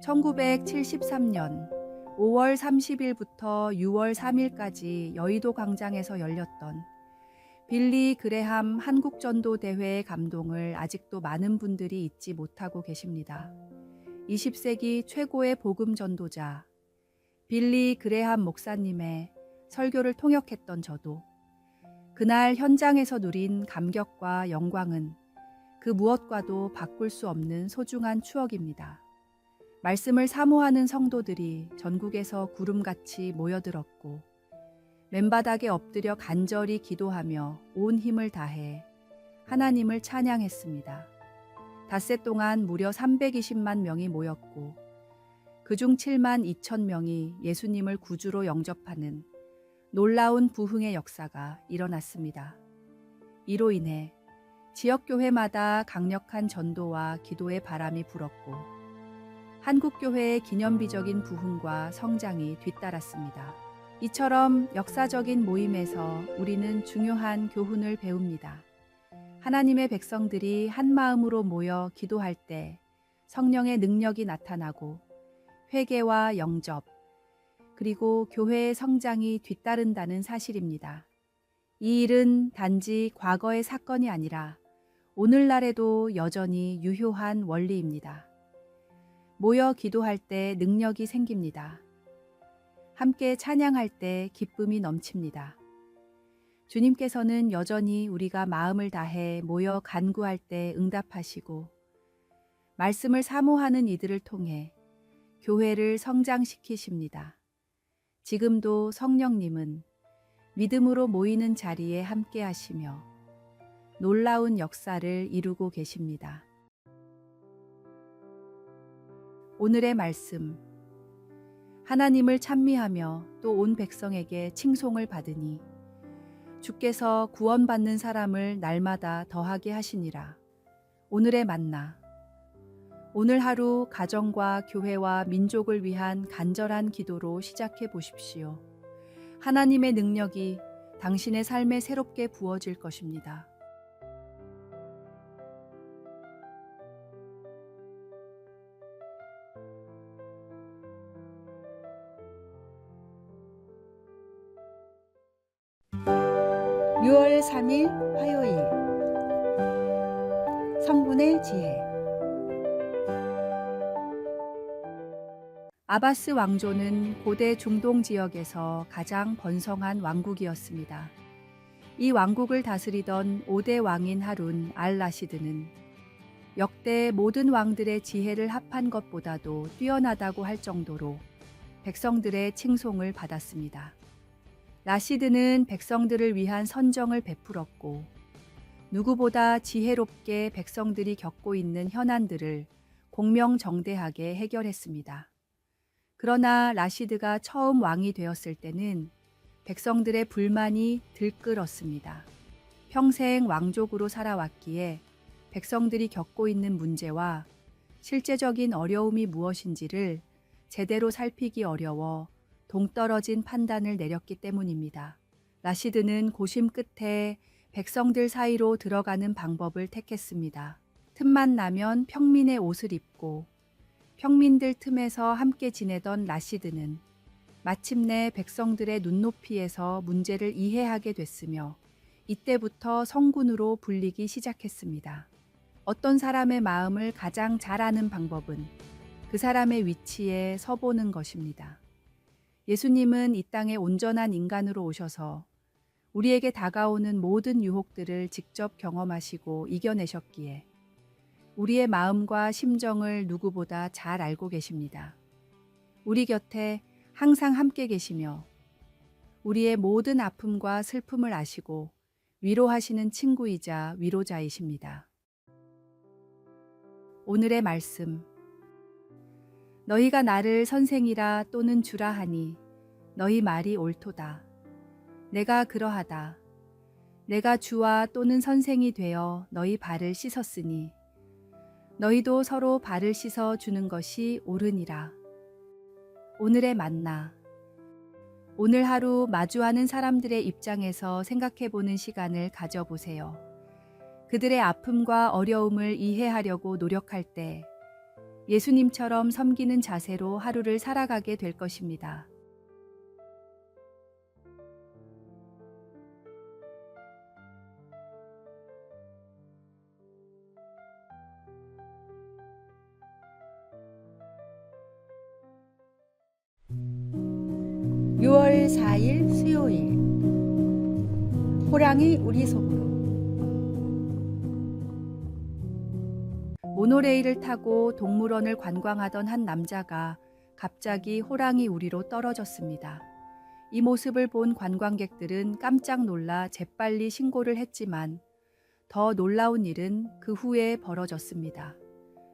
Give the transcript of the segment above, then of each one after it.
1973년 5월 30일부터 6월 3일까지 여의도 광장에서 열렸던 빌리 그레함 한국전도 대회의 감동을 아직도 많은 분들이 잊지 못하고 계십니다. 20세기 최고의 복음 전도자 빌리 그레함 목사님의 설교를 통역했던 저도 그날 현장에서 누린 감격과 영광은 그 무엇과도 바꿀 수 없는 소중한 추억입니다. 말씀을 사모하는 성도들이 전국에서 구름같이 모여들었고 맨바닥에 엎드려 간절히 기도하며 온 힘을 다해 하나님을 찬양했습니다. 닷새 동안 무려 320만 명이 모였고 그중 7만 2천 명이 예수님을 구주로 영접하는 놀라운 부흥의 역사가 일어났습니다. 이로 인해 지역교회마다 강력한 전도와 기도의 바람이 불었고 한국교회의 기념비적인 부흥과 성장이 뒤따랐습니다. 이처럼 역사적인 모임에서 우리는 중요한 교훈을 배웁니다. 하나님의 백성들이 한 마음으로 모여 기도할 때 성령의 능력이 나타나고 회개와 영접, 그리고 교회의 성장이 뒤따른다는 사실입니다. 이 일은 단지 과거의 사건이 아니라 오늘날에도 여전히 유효한 원리입니다. 모여 기도할 때 능력이 생깁니다. 함께 찬양할 때 기쁨이 넘칩니다. 주님께서는 여전히 우리가 마음을 다해 모여 간구할 때 응답하시고 말씀을 사모하는 이들을 통해 교회를 성장시키십니다. 지금도 성령님은 믿음으로 모이는 자리에 함께 하시며 놀라운 역사를 이루고 계십니다. 오늘의 말씀. 하나님을 찬미하며 또 온 백성에게 칭송을 받으니 주께서 구원받는 사람을 날마다 더하게 하시니라. 오늘의 만나. 오늘 하루 가정과 교회와 민족을 위한 간절한 기도로 시작해 보십시오. 하나님의 능력이 당신의 삶에 새롭게 부어질 것입니다. (6월 3일) 화요일. 성분의 지혜. 아바스 왕조는 고대 중동 지역에서 가장 번성한 왕국이었습니다. 이 왕국을 다스리던 5대 왕인 하룬 알-라시드는 역대 모든 왕들의 지혜를 합한 것보다도 뛰어나다고 할 정도로 백성들의 칭송을 받았습니다. 라시드는 백성들을 위한 선정을 베풀었고 누구보다 지혜롭게 백성들이 겪고 있는 현안들을 공명정대하게 해결했습니다. 그러나 라시드가 처음 왕이 되었을 때는 백성들의 불만이 들끓었습니다. 평생 왕족으로 살아왔기에 백성들이 겪고 있는 문제와 실제적인 어려움이 무엇인지를 제대로 살피기 어려워 동떨어진 판단을 내렸기 때문입니다. 라시드는 고심 끝에 백성들 사이로 들어가는 방법을 택했습니다. 틈만 나면 평민의 옷을 입고 평민들 틈에서 함께 지내던 라시드는 마침내 백성들의 눈높이에서 문제를 이해하게 됐으며 이때부터 성군으로 불리기 시작했습니다. 어떤 사람의 마음을 가장 잘 아는 방법은 그 사람의 위치에 서보는 것입니다. 예수님은 이 땅에 온전한 인간으로 오셔서 우리에게 다가오는 모든 유혹들을 직접 경험하시고 이겨내셨기에 우리의 마음과 심정을 누구보다 잘 알고 계십니다. 우리 곁에 항상 함께 계시며 우리의 모든 아픔과 슬픔을 아시고 위로하시는 친구이자 위로자이십니다. 오늘의 말씀. 너희가 나를 선생이라 또는 주라 하니 너희 말이 옳도다. 내가 그러하다. 내가 주와 또는 선생이 되어 너희 발을 씻었으니 너희도 서로 발을 씻어 주는 것이 옳으니라. 오늘의 만나. 오늘 하루 마주하는 사람들의 입장에서 생각해보는 시간을 가져보세요. 그들의 아픔과 어려움을 이해하려고 노력할 때 예수님처럼 섬기는 자세로 하루를 살아가게 될 것입니다. (6월 4일) 수요일. 호랑이 우리 속으로. 모노레일을 타고 동물원을 관광하던 한 남자가 갑자기 호랑이 우리로 떨어졌습니다. 이 모습을 본 관광객들은 깜짝 놀라 재빨리 신고를 했지만 더 놀라운 일은 그 후에 벌어졌습니다.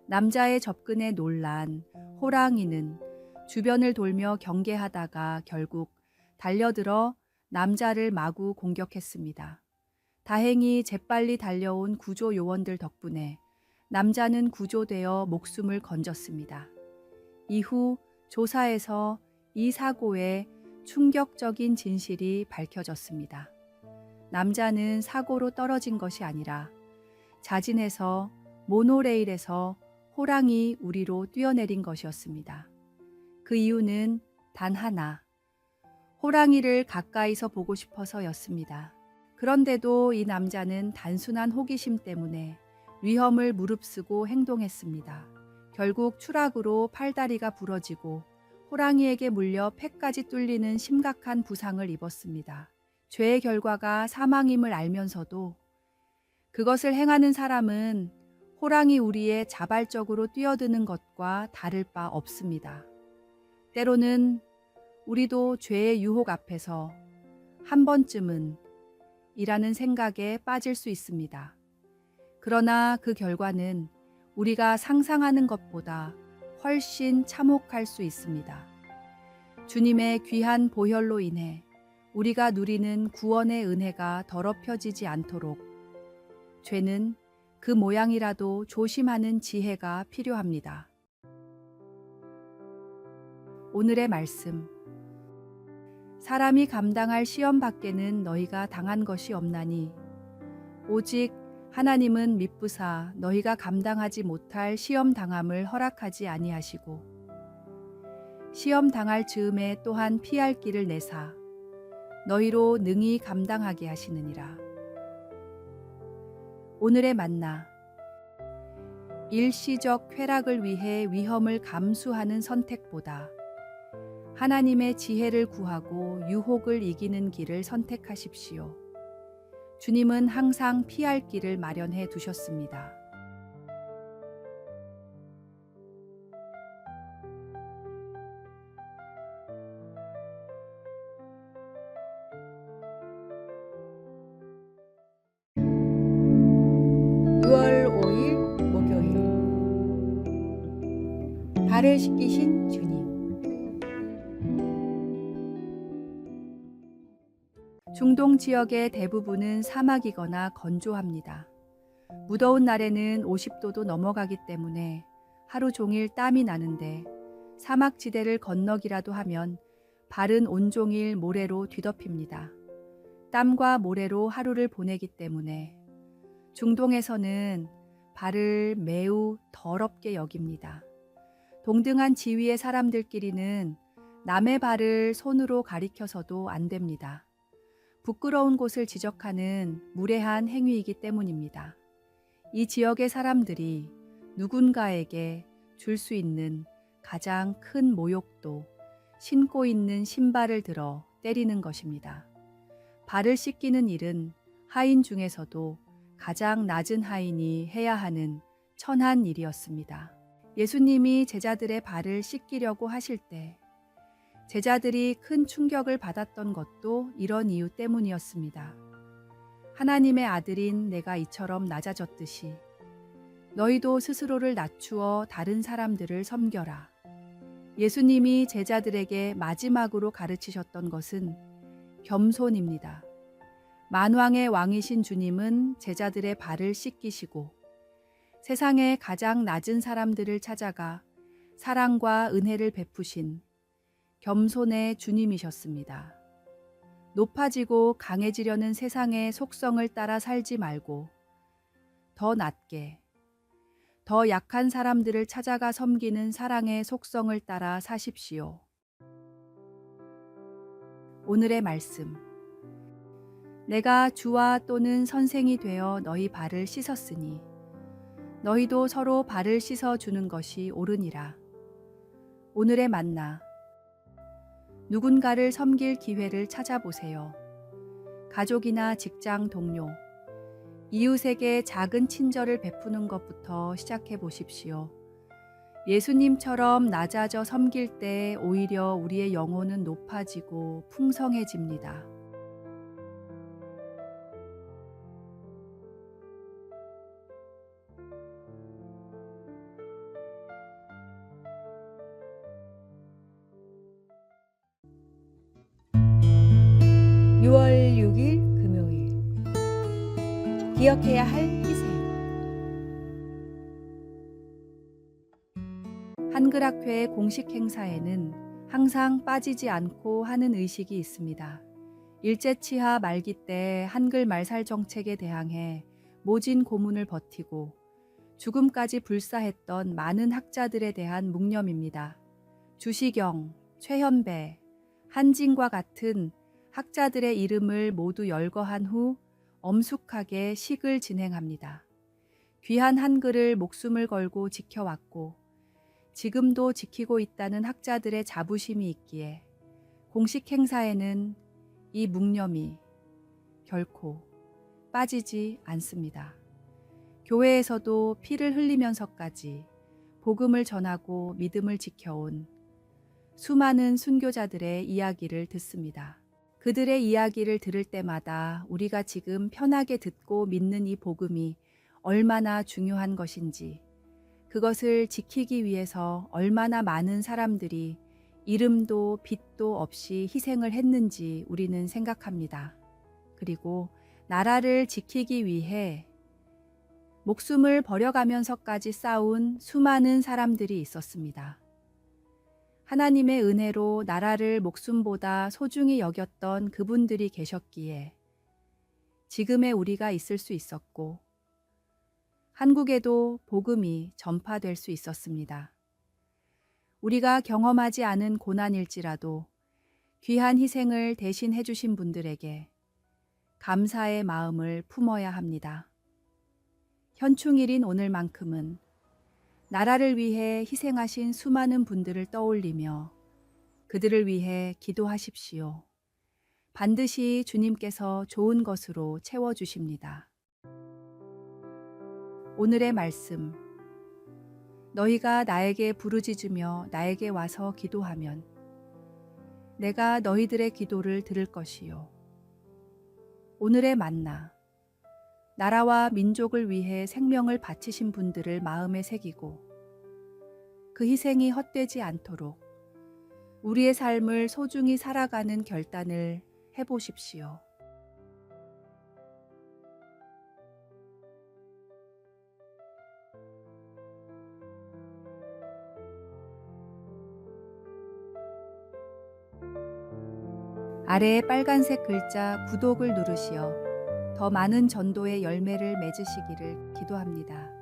남자의 접근에 놀란 호랑이는 주변을 돌며 경계하다가 결국 달려들어 남자를 마구 공격했습니다. 다행히 재빨리 달려온 구조 요원들 덕분에 남자는 구조되어 목숨을 건졌습니다. 이후 조사에서 이 사고의 충격적인 진실이 밝혀졌습니다. 남자는 사고로 떨어진 것이 아니라 자진해서 모노레일에서 호랑이 우리로 뛰어내린 것이었습니다. 그 이유는 단 하나, 호랑이를 가까이서 보고 싶어서였습니다. 그런데도 이 남자는 단순한 호기심 때문에 위험을 무릅쓰고 행동했습니다. 결국 추락으로 팔다리가 부러지고 호랑이에게 물려 폐까지 뚫리는 심각한 부상을 입었습니다. 죄의 결과가 사망임을 알면서도 그것을 행하는 사람은 호랑이 우리에 자발적으로 뛰어드는 것과 다를 바 없습니다. 때로는 우리도 죄의 유혹 앞에서 한 번쯤은 이라는 생각에 빠질 수 있습니다. 그러나 그 결과는 우리가 상상하는 것보다 훨씬 참혹할 수 있습니다. 주님의 귀한 보혈로 인해 우리가 누리는 구원의 은혜가 더럽혀지지 않도록 죄는 그 모양이라도 조심하는 지혜가 필요합니다. 오늘의 말씀. 사람이 감당할 시험 밖에는 너희가 당한 것이 없나니 오직 하나님은 미쁘사 너희가 감당하지 못할 시험 당함을 허락하지 아니하시고 시험 당할 즈음에 또한 피할 길을 내사 너희로 능히 감당하게 하시느니라. 오늘의 만나. 일시적 쾌락을 위해 위험을 감수하는 선택보다 하나님의 지혜를 구하고 유혹을 이기는 길을 선택하십시오. 주님은 항상 피할 길을 마련해 두셨습니다. (6월 5일) 목요일. 발을 씻기신 주님. 중동 지역의 대부분은 사막이거나 건조합니다. 무더운 날에는 50도도 넘어가기 때문에 하루 종일 땀이 나는데 사막지대를 건너기라도 하면 발은 온종일 모래로 뒤덮입니다. 땀과 모래로 하루를 보내기 때문에 중동에서는 발을 매우 더럽게 여깁니다. 동등한 지위의 사람들끼리는 남의 발을 손으로 가리켜서도 안 됩니다. 부끄러운 곳을 지적하는 무례한 행위이기 때문입니다. 이 지역의 사람들이 누군가에게 줄 수 있는 가장 큰 모욕도 신고 있는 신발을 들어 때리는 것입니다. 발을 씻기는 일은 하인 중에서도 가장 낮은 하인이 해야 하는 천한 일이었습니다. 예수님이 제자들의 발을 씻기려고 하실 때 제자들이 큰 충격을 받았던 것도 이런 이유 때문이었습니다. 하나님의 아들인 내가 이처럼 낮아졌듯이 너희도 스스로를 낮추어 다른 사람들을 섬겨라. 예수님이 제자들에게 마지막으로 가르치셨던 것은 겸손입니다. 만왕의 왕이신 주님은 제자들의 발을 씻기시고 세상의 가장 낮은 사람들을 찾아가 사랑과 은혜를 베푸신 겸손의 주님이셨습니다. 높아지고 강해지려는 세상의 속성을 따라 살지 말고 더 낮게, 더 약한 사람들을 찾아가 섬기는 사랑의 속성을 따라 사십시오. 오늘의 말씀. 내가 주와 또는 선생이 되어 너희 발을 씻었으니 너희도 서로 발을 씻어 주는 것이 옳으니라. 오늘의 만나. 누군가를 섬길 기회를 찾아보세요. 가족이나 직장 동료, 이웃에게 작은 친절을 베푸는 것부터 시작해 보십시오. 예수님처럼 낮아져 섬길 때 오히려 우리의 영혼은 높아지고 풍성해집니다. (6월 6일) 금요일. 기억해야 할 희생. 한글학회의 공식 행사에는 항상 빠지지 않고 하는 의식이 있습니다. 일제치하 말기 때 한글 말살 정책에 대항해 모진 고문을 버티고 죽음까지 불사했던 많은 학자들에 대한 묵념입니다. 주시경, 최현배, 한진과 같은 학자들의 이름을 모두 열거한 후 엄숙하게 식을 진행합니다. 귀한 한글을 목숨을 걸고 지켜왔고 지금도 지키고 있다는 학자들의 자부심이 있기에 공식 행사에는 이 묵념이 결코 빠지지 않습니다. 교회에서도 피를 흘리면서까지 복음을 전하고 믿음을 지켜온 수많은 순교자들의 이야기를 듣습니다. 그들의 이야기를 들을 때마다 우리가 지금 편하게 듣고 믿는 이 복음이 얼마나 중요한 것인지, 그것을 지키기 위해서 얼마나 많은 사람들이 이름도 빛도 없이 희생을 했는지 우리는 생각합니다. 그리고 나라를 지키기 위해 목숨을 버려가면서까지 싸운 수많은 사람들이 있었습니다. 하나님의 은혜로 나라를 목숨보다 소중히 여겼던 그분들이 계셨기에 지금의 우리가 있을 수 있었고 한국에도 복음이 전파될 수 있었습니다. 우리가 경험하지 않은 고난일지라도 귀한 희생을 대신 해주신 분들에게 감사의 마음을 품어야 합니다. 현충일인 오늘만큼은 나라를 위해 희생하신 수많은 분들을 떠올리며 그들을 위해 기도하십시오. 반드시 주님께서 좋은 것으로 채워주십니다. 오늘의 말씀. 너희가 나에게 부르짖으며 나에게 와서 기도하면 내가 너희들의 기도를 들을 것이요. 오늘의 만나. 나라와 민족을 위해 생명을 바치신 분들을 마음에 새기고 그 희생이 헛되지 않도록 우리의 삶을 소중히 살아가는 결단을 해보십시오. 아래의 빨간색 글자 구독을 누르시어 더 많은 전도의 열매를 맺으시기를 기도합니다.